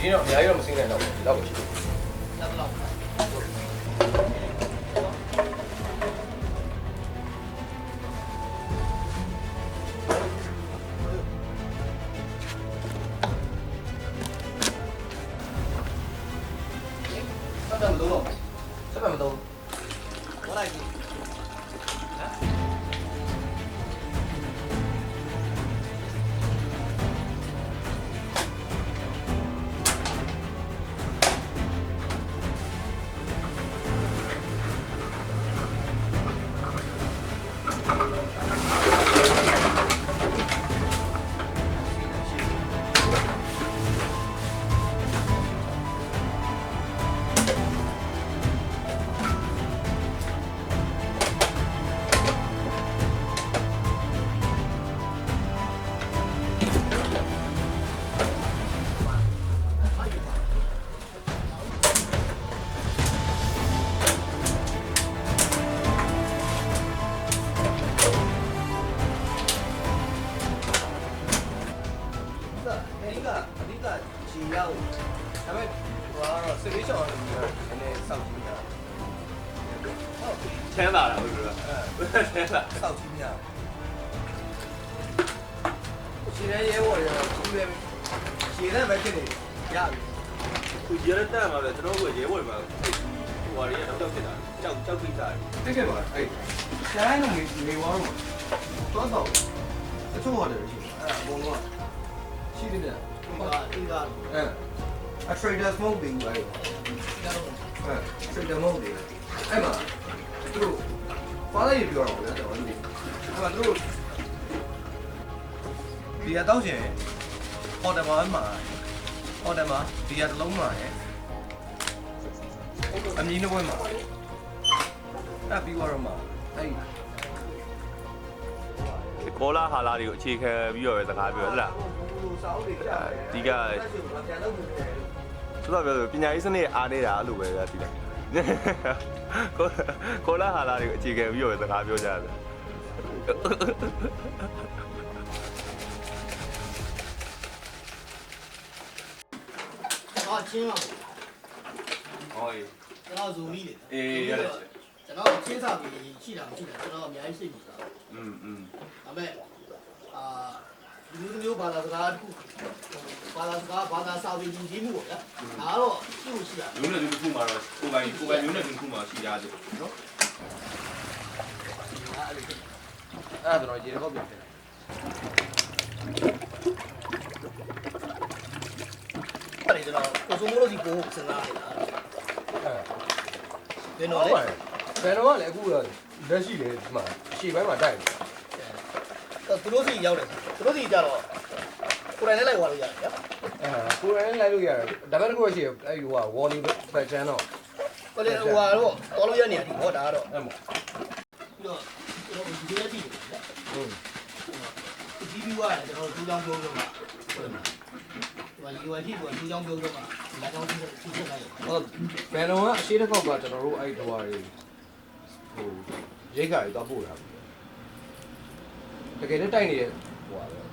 ဒီတော့အများကြီးတော့မစင်းနိုင်တော့ဘူးဒီလောက်ပဲရှိတယ် လက်လောက်ဆက်တယ်မလို့တော့ဆက်တယ်မတော့ဝလိုက်ပြီဒီရောက်ဒါပေမဲ့ဟိုကတော့စစ်လေးချောင်းလည်းနည်းနည်းစောက်ကြည့်တာဟုတ်ချမ်းသာတာဟုတ်လို့ချမ်းသာစောက်ကြည့်မြရှင်ရဲရဲဘော်ရောကြီးပဲရှင်လည်းပဲဖြစ်နေရပြီသူရဲတက်မှာပဲကျွန်တော်ကရဲဘော်မှာဟိုဟာတွေတော့ဖြစ်တာကြောက်ပိတာတိတ်ခဲ့ပါအဲ့တိုင်းတော့နေဝါတော့တော့တချို့ဟာတွေရှိအဲ့အကုန်လုံးရှိတယ်ဗျဒီကa trader smoke ပြီးပါရောtrader mode တွေအဲ့မှာသူတို့ဘာလဲပြောတော့ဗျာတော်တယ်အဲ့မှာသူတို့ဒီကတော့ရှင်ဟော်တယ်မှာဒီကတစ်လုံးမှာရယ်အမြင်နှဝဲမှာအဲ့ပြီးတော့မှာအဲ့ကောလာဟာလာတွေကိုအခြေခံပြီးတော့ပဲစကားပြောဟုတ်လားဒီကဆိုတော့ပြောပညာရေးစနစ်အားနေတာအဲ့လိုပဲဗျာဒီလားကောလာဟာလာတွေကိုအခြေခံပြီးတော့ပဲစကားပြောကြတယ်အော်ချင်းပါဟောရေးကျွန်တော်ဇူမီလေအေးရတယ်ကျွန်တော်ချင်းစားပြီးရှိတာမရှိတာကျွန်တော်အများကြီးစိတ်ကြည့်တာဒါပေမဲ့ဒီလိုမျိုးဘာသာစကားတစ်ခုဘာသာစာပေကြီးမှုပေါ့ဗျာဒါတော့ရှိလို့ရှိတာမျိုးနဲ့တစ်ခုမှတော့ကိုယ်ပိုင်မျိုးနဲ့တစ်ခုမှရှိရတယ်နော်အဲ့ဒါတော့ရေတော့ပြန်တယ်အဲ့ဒီတော့ကိုစုံမိုးလို့စီကိုစဉ်းစားနေတာဘယ်တော့လဲဘယ်တော့လဲအခုလက်ရှိလေဒီမှာရှေ့ပိုင်းမှာတိုက်တယ်သူတို့စီရောက်တယ်သူတို့စီကြတော့ကိုယ်တိုင်လည်းလိုက်သွားလို့ရတယ်ဗျာကိုယ်တိုင်လိုက်လို့ရတယ်ဒါပေမဲ့ကိုယ်ရှိအဲ့ဟိုဝေါ်လီဖက်ချန်တော့ဟိုလေဟိုကတော့တော်လို့ရနေတယ်ဟောဒါကတော့အဲ့မို့ပြီးတော့ကျွန်တော်ဒီရက်ကြည့်တယ်ဗျာဒီဗီဝါကျွန်တော်ဒူးချောင်းပြောလို့မှာဟုတ်တယ်ဟိုယူဝါတီကဒူးချောင်းပြောလို့မှာလက်ကောင်းကြီးစီချက်လိုက်ဟုတ်ဘယ်တော့အရှိတစ်ခေါက်ကကျွန်တော်တို့အဲ့ဟိုဟာတွေဟိုရိတ်ခါတွေတော့ပို့တာတကယ်လည်းတိုက်နေတဲ့ဟိုဟာပဲ